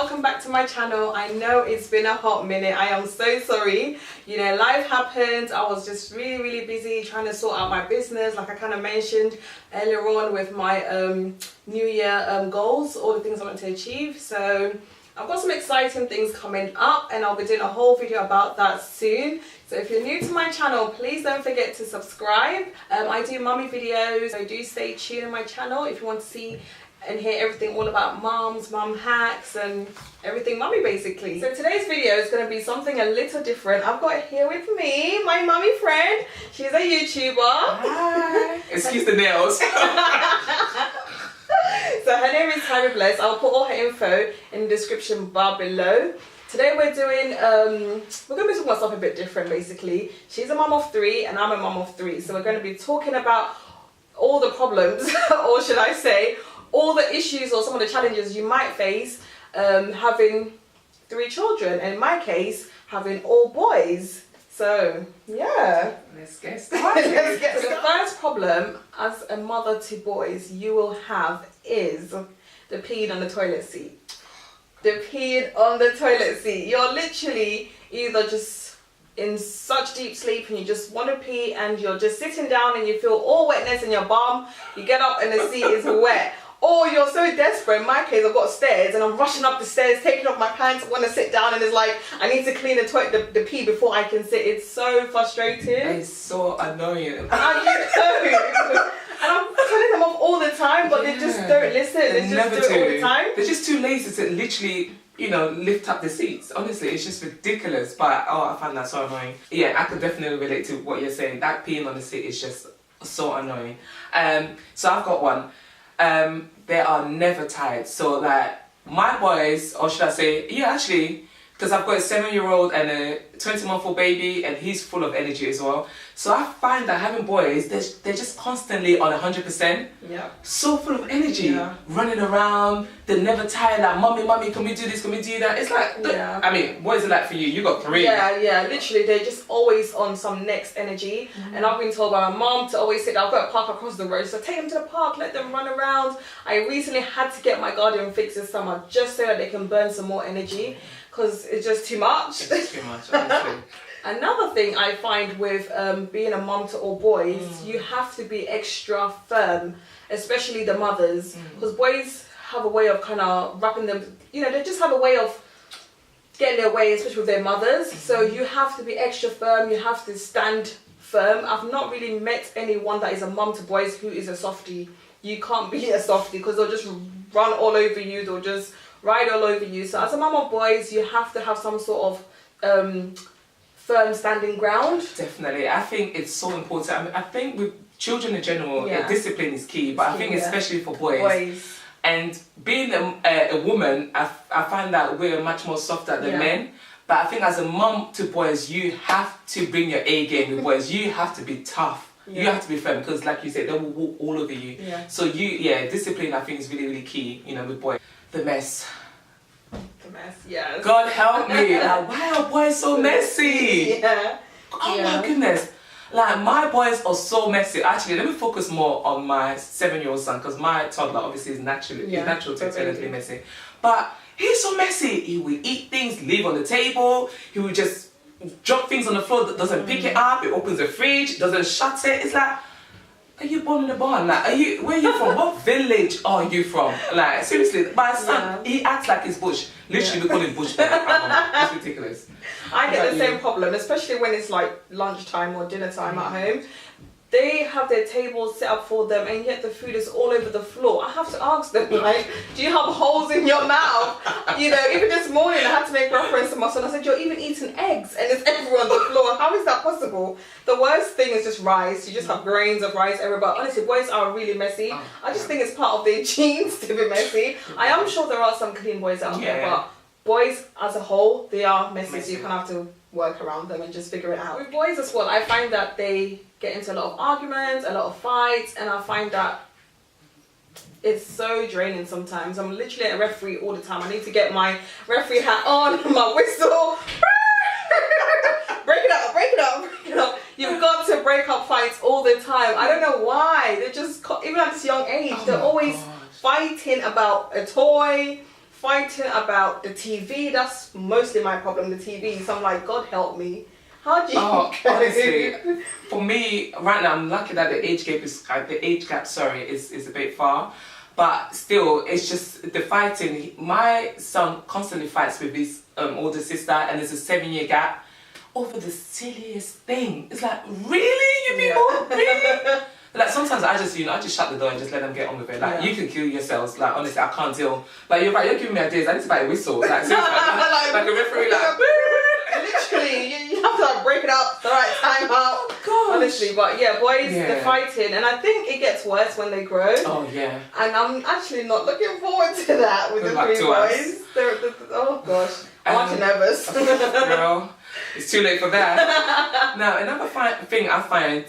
welcome back to my channel. I know it's been a hot minute. I am so sorry. You know, life happened. I was just really busy trying to sort out my business, like I kind of mentioned earlier on with my new year goals, all the things I want to achieve. So I've got some exciting things coming up and I'll be doing a whole video about that soon. So if you're new to my channel, please don't forget to subscribe. I do mummy videos, so do stay tuned on my channel if you want to see and hear everything all about mums, mum hacks and everything mummy basically. So today's video is going to be something a little different. I've got here with me my mummy friend. She's a YouTuber. Hi. Excuse the nails. So her name is Theyre Bless. I'll put all her info in the description bar below. Today we're doing, we're going to be talking about something a bit different basically. She's a mum of 3 and I'm a mum of 3. So we're going to be talking about all the problems, or should I say, all the issues or some of the challenges you might face having 3 children. And in my case, having all boys. So, yeah. Let's get started. Let's get started. The first problem as a mother to boys you will have is the peeing on the toilet seat. The peeing on the toilet seat. You're literally either just in such deep sleep and you just want to pee and you're just sitting down and you feel all wetness in your bum. You get up and the seat is wet. Or you're so desperate. In my case, I've got stairs and I'm rushing up the stairs, taking off my pants, want to sit down, and it's like I need to clean the pee before I can sit. It's so frustrating. It's so annoying. I know. And I'm telling them off all the time, but they just don't listen. They just do it all the time. They're just too lazy to literally, you know, lift up the seats. Honestly, it's just ridiculous. But I find that so annoying. Yeah, I could definitely relate to what you're saying. That peeing on the seat is just so annoying. So I've got one. They are never tired. So like my boys, or should I say, yeah, actually, because I've got a 7-year-old and a 20-month-old baby, and he's full of energy as well. So I find that having boys, they're just constantly on 100%. Yeah. So full of energy, running around. They're never tired. Like, mommy, can we do this? Can we do that? It's like, I mean, what is it like for you? You got 3. Yeah. Literally, they're just always on some next energy. And I've been told by my mom to always sit. I've got a park across the road, so take them to the park, let them run around. I recently had to get my guardian fixed this summer just so that they can burn some more energy, because it's just too much. It's too much, honestly. Another thing I find with being a mum to all boys, you have to be extra firm, especially the mothers, because boys have a way of kind of wrapping them, you know, they just have a way of getting their way, especially with their mothers. So you have to be extra firm, you have to stand firm. I've not really met anyone that is a mum to boys who is a softie. You can't be a softie because they'll just run all over you, they'll just ride all over you. So as a mum of boys, you have to have some sort of firm standing ground. Definitely. I think it's so important. I mean, I think with children in general, discipline is key, but I think especially for boys. And being a woman, I find that we're much more softer than men. But I think as a mum to boys, you have to bring your A game with boys. You have to be tough. You have to be firm, because like you said, they will walk all over you. So discipline I think is really key, you know, with boys. The mess. Yes. God help me. Like, why are boys so messy? Oh my goodness. Like, my boys are so messy. Actually, let me focus more on my 7-year-old son, because my toddler obviously is natural to be messy. But he's so messy. He will eat things, leave on the table. He will just drop things on the floor that doesn't pick it up. It opens the fridge, doesn't shut it. It's like, are you born in a barn? Like, where are you from? What village are you from? Like, seriously, my son, he acts like he's bush. Literally, we call him bush. It's ridiculous. I get the same problem, especially when it's like lunchtime or dinner time at home. They have their tables set up for them, and yet the food is all over the floor. I have to ask them, like, do you have holes in your mouth? You know, even this morning I had to make reference to my son. I said, you're even eating eggs and it's everywhere on the floor. How is that possible? The worst thing is just rice. You just have grains of rice everywhere. But honestly, boys are really messy. I just think it's part of their genes to be messy. I am sure there are some clean boys out there, but boys as a whole, they are messy. So you kind of have to work around them and just figure it out. With boys as well, I find that they get into a lot of arguments, a lot of fights, and I find that it's so draining sometimes. I'm literally a referee all the time. I need to get my referee hat on, my whistle. Break it up. You've got to break up fights all the time. I don't know why. They're just, even at this young age, they're always fighting about a toy, fighting about the TV. That's mostly my problem, the TV. So I'm like, God help me. How do you honestly, for me, right now, I'm lucky that the age gap is a bit far. But still, it's just the fighting. My son constantly fights with his older sister, and there's a 7-year gap over the silliest thing. It's like, really, you people, really? Like sometimes I just shut the door and just let them get on with it. Like you can kill yourselves. Like honestly, I can't deal. Like you're right, you're giving me ideas. I need to buy a whistle. Like seriously, like a referee. Like literally, you have to like break it up the right time out. Oh gosh. Honestly, but yeah, boys, they're fighting, and I think it gets worse when they grow. Oh yeah. And I'm actually not looking forward to that with the 3 boys. Oh gosh, I'm actually nervous. Girl, it's too late for that. Now, another thing I find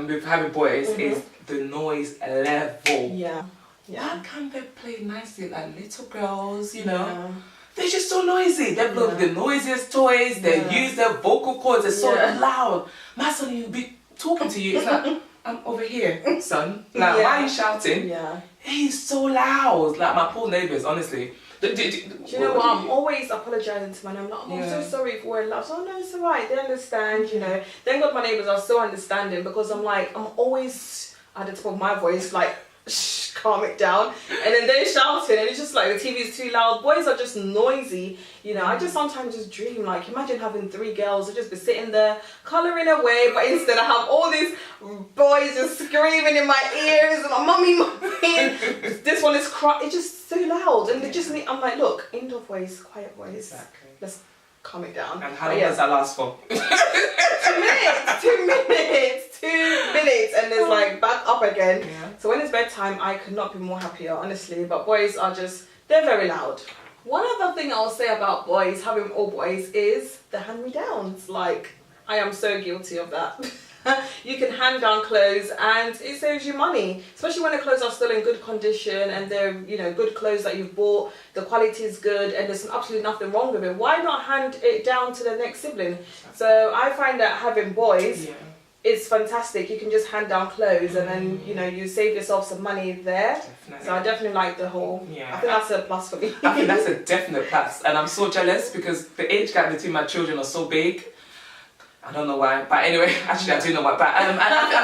with having boys is the noise level. Yeah. Why can't they play nicely like little girls, you know? Yeah. They're just so noisy. They play with the noisiest toys. They use their vocal cords. They're so loud. My son, he'll be talking to you. It's like, I'm over here, son. Like, why are you shouting? Yeah. He's so loud. Like, my poor neighbours, honestly. Do you know what? I'm always apologising to my neighbours. I'm like, I'm so sorry for we're loud. So, no, it's alright. They understand, you know. Thank God my neighbours are so understanding, because I'm like, I'm always at the top of my voice, like, shh, calm it down. And then they're shouting, and it's just like the TV is too loud. Boys are just noisy, you know. I just sometimes just dream, like, imagine having 3 girls who just be sitting there colouring away, but instead I have all these boys just screaming in my ears, and like, mummy, this one is crying. It's just so loud, and they just need, I'm like, look, indoor voice, quiet voice. Exactly. Let's calm it down. And how long does that last for? 2 minutes, and it's like back up again. Yeah. So when it's bedtime, I could not be more happier, honestly. But boys are just, they're very loud. One other thing I'll say about boys, having all boys, is the hand-me-downs. Like, I am so guilty of that. You can hand down clothes and it saves you money, especially when the clothes are still in good condition and they're, you know, good clothes that you've bought, the quality is good and there's absolutely nothing wrong with it. Why not hand it down to the next sibling? So I find that having boys is fantastic. You can just hand down clothes and then, you know, you save yourself some money there. Definitely. So I definitely like the whole, I think that's a plus for me. I think that's a definite plus, and I'm so jealous because the age gap between my children are so big. I don't know why, but anyway, actually I do know why. But I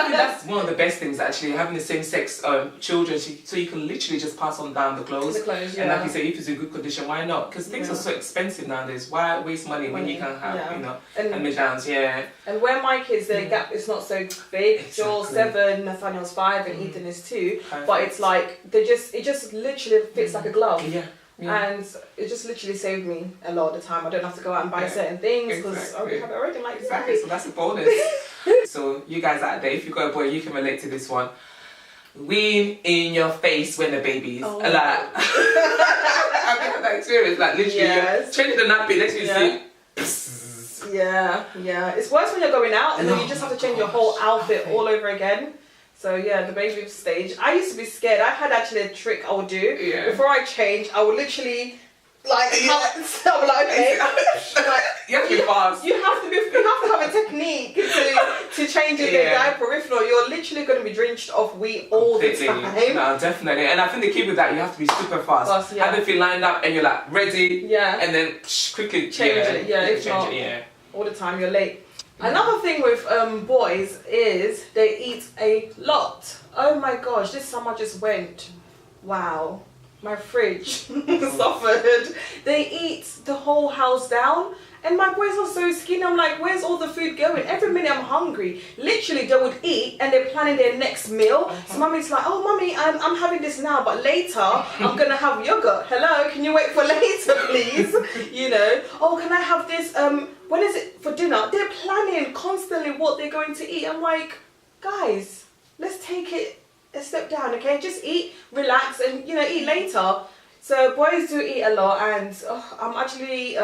think that's one of the best things, actually, having the same sex children, so you can literally just pass on down the clothes. And like you say, if it's in good condition, why not? Because things are so expensive nowadays. Why waste money when you can have, you know, hand-me-downs, And where my kids, their gap is not so big. Joel's 7, Nathaniel's 5, and Ethan is 2. Perfect. But it's like, it just literally fits like a glove. And it just literally saved me a lot of the time. I don't have to go out and buy certain things because I have it already. Like, so that's a bonus. So you guys out there, if you've got a boy, you can relate to this one. Wean in your face when the baby's like. I've had that experience. Like literally, change the nappy. Next thing you see. Yeah. It's worse when you're going out and then you just have to change your whole outfit all over again. So yeah, the baby stage. I used to be scared. I had actually a trick I would do. Before I change, I would literally like I'm like, okay. Like, you have to be fast. You have to have a technique to change your diaper. If not, you're literally going to be drenched of wee all the time. No, definitely. And I think the key with that, you have to be super fast. Have everything lined up and you're like ready. And then quickly change it. If not, all the time you're late. Another thing with boys is they eat a lot. Oh my gosh, this summer just went, wow, my fridge suffered. They eat the whole house down and my boys are so skinny. I'm like, where's all the food going? Every minute I'm hungry. Literally they would eat and they're planning their next meal. So mummy's like, oh mummy, I'm having this now, but later I'm gonna have yogurt. Hello, can you wait for later please? You know, oh can I have this, when is it for dinner? They're planning constantly what they're going to eat. I'm like, guys, let's take it a step down, okay? Just eat, relax, and you know, eat later. So boys do eat a lot, and I'm actually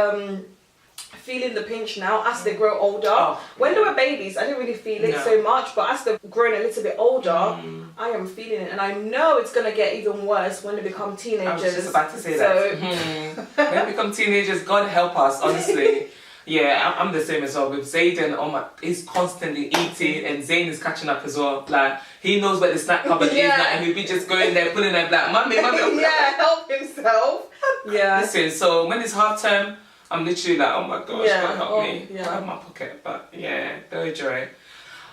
feeling the pinch now as they grow older. When they were babies, I didn't really feel it so much, but as they've grown a little bit older, I am feeling it, and I know it's gonna get even worse when they become teenagers. I was just about to say that. When they become teenagers, God help us, honestly. Yeah, I'm the same as well. With Zayden, he's constantly eating, and Zayn is catching up as well. Like, he knows where the snack cupboard is, like, and he'll be just going there, pulling them like, mummy. Yeah, help himself. Yeah. Listen, so when it's half term, I'm literally like, oh my gosh, God help me. Yeah. I have my pocket, but yeah, very joy.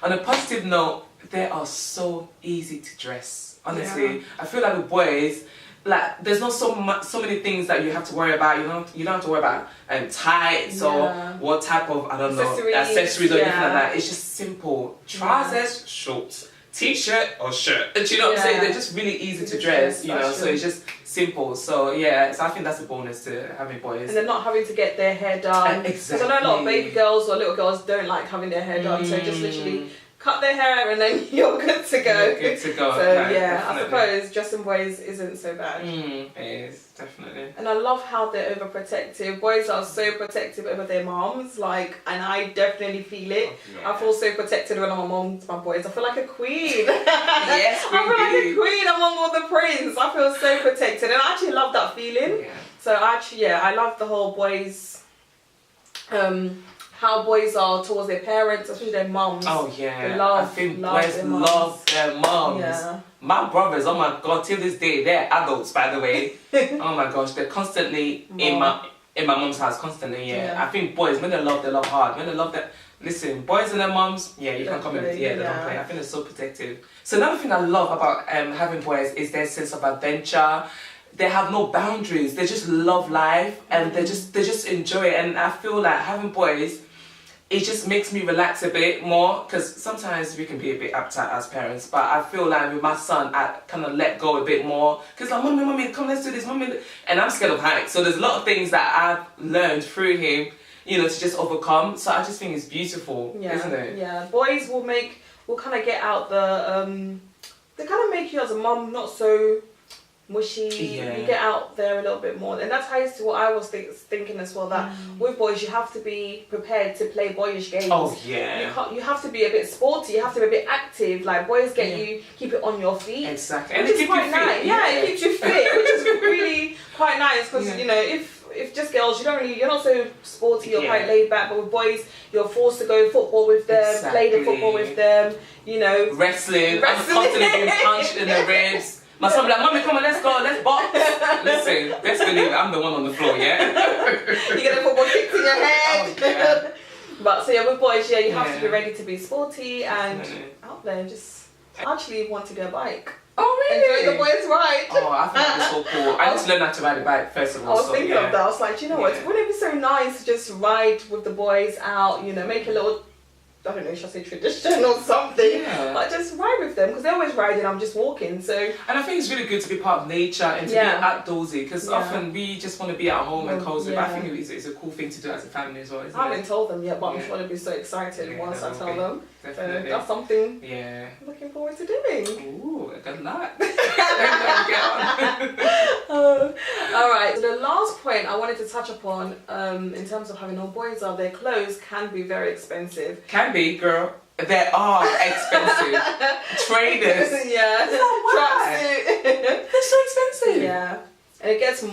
On a positive note, they are so easy to dress. Honestly, I feel like with boys, like, there's not so many things that you have to worry about. You don't have to worry about tights or what type of accessories or anything like that. It's just simple trousers, shorts, t-shirt or shirt. Do you know what I'm saying? They're just really easy to dress. You know, so it's just simple. So yeah, so I think that's a bonus to having boys. And they're not having to get their hair done. Exactly. Because I know a lot of baby girls or little girls don't like having their hair done, so just literally cut their hair and then you're good to go. You're good to go. So yeah, definitely. I suppose dressing boys isn't so bad. It is, definitely. And I love how they're overprotective. Boys are so protective over their moms, like, and I definitely feel it. I feel so protected when I'm among my boys. I feel like a queen. Yes, I feel like a queen among all the prince. I feel so protected, and I actually love that feeling. So actually, I love the whole boys. How boys are towards their parents, especially their mums. Oh yeah, I think boys love their mums. Yeah. My brothers, oh my god, till this day, they're adults, by the way. Oh my gosh, they're constantly in my mum's house, constantly. Yeah. I think boys, when they love hard. When they love that, listen, boys and their mums, you can't come in. They don't play. I think they're so protective. So another thing I love about having boys is their sense of adventure. They have no boundaries. They just love life, and they just enjoy it. And I feel like having boys, it just makes me relax a bit more, because sometimes we can be a bit uptight as parents, but I feel like with my son, I kind of let go a bit more, because like, mommy, come, let's do this, mommy, and I'm scared of heights, so there's a lot of things that I've learned through him, you know, to just overcome, so I just think it's beautiful, isn't it? Yeah, boys will kind of get out the, they kind of make you as a mum not so mushy. You get out there a little bit more, and that ties to what I was thinking as well, that with boys you have to be prepared to play boyish games. You have to be a bit sporty, you have to be a bit active, like boys get you, keep it on your feet, exactly, and it's quite nice. It keeps you fit, which is really quite nice, because you know, if just girls, you're not so sporty, you're quite laid back, but with boys you're forced to go football with them, play the football with them, you know, wrestling. I'm constantly being punched in the ribs. My son be like, mommy, come on, let's go, let's box. Listen, best believe it, I'm the one on the floor, yeah? You get a football kicked in your head. But so yeah, with boys, you have to be ready to be sporty and out there, just actually want to get a bike. Oh really? Enjoy the boys' ride. Oh, I think that's so cool. I just learned how to ride a bike first of all. I was thinking of that. I was like, you know what? Wouldn't it be so nice to just ride with the boys out? You know, make a little, I don't know, should I say tradition or something? But just ride with them, because they're always riding, I'm just walking. So. And I think it's really good to be part of nature and to be outdoorsy, because often we just want to be at home and cozy. But I think it's a cool thing to do as a family as well, isn't it? I haven't told them yet, but I'm sure they'll be so excited once I tell them. Definitely. So that's something I'm looking forward to doing. Ooh, good luck. Alright, so the last point I wanted to touch upon in terms of having no boys are their clothes can be very expensive. Can be, girl. They are expensive. Trainers. Tracksuit. They're so expensive. Yeah. And it gets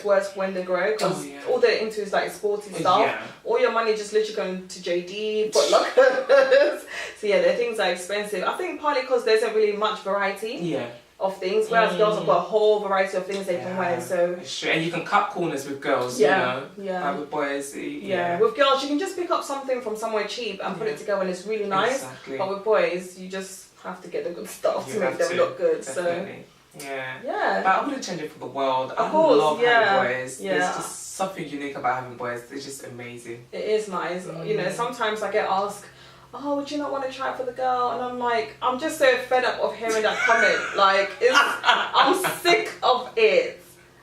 worse when they grow, because all they're into is like sporty stuff. All your money just literally going to JD, Foot Lockers. So their things are expensive. I think partly because there isn't really much variety of things, whereas girls have got a whole variety of things they can wear. So it's true. And you can cut corners with girls, you know. Like with boys, with girls you can just pick up something from somewhere cheap and put it together and it's really nice. Exactly. But with boys you just have to get the good stuff to make them look good. Definitely. So but I wouldn't change it for the world. I love having boys. There's just something unique about having boys. They're just amazing. It is nice. You know, sometimes I get asked, oh, would you not want to try it for the girl? And I'm like, I'm just so fed up of hearing that comment. Like, I'm sick of it.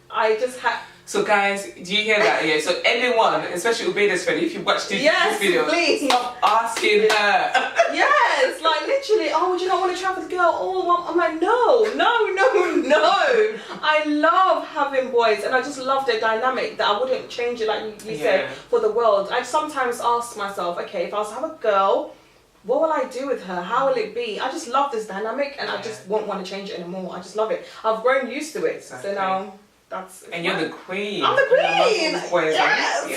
I just have. So guys, do you hear that? Yeah. So anyone, especially Ubeda's friend, if you watch this video, please stop asking her. Yes, like literally. Oh, would you not want to try for the girl? Oh, I'm like, no. I love having boys, and I just love their dynamic. That I wouldn't change it, like you said, for the world. I sometimes ask myself, okay, if I was to have a girl, what will I do with her? How will it be? I just love this dynamic, and I just won't want to change it anymore. I just love it. I've grown used to it. Exactly. So now. And you're the queen. I'm the queen. Yes.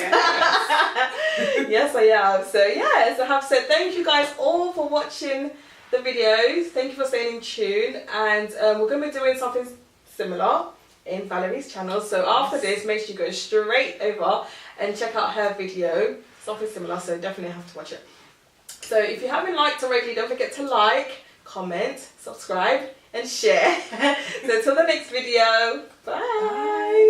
Yes, I am. So yes, I have said thank you guys all for watching the videos. Thank you for staying in tune, and we're going to be doing something similar in Valerie's channel. So after this, make sure you go straight over and check out her video. Something similar, so definitely have to watch it. So if you haven't liked already, don't forget to like, comment, subscribe and share. So until the next video, bye.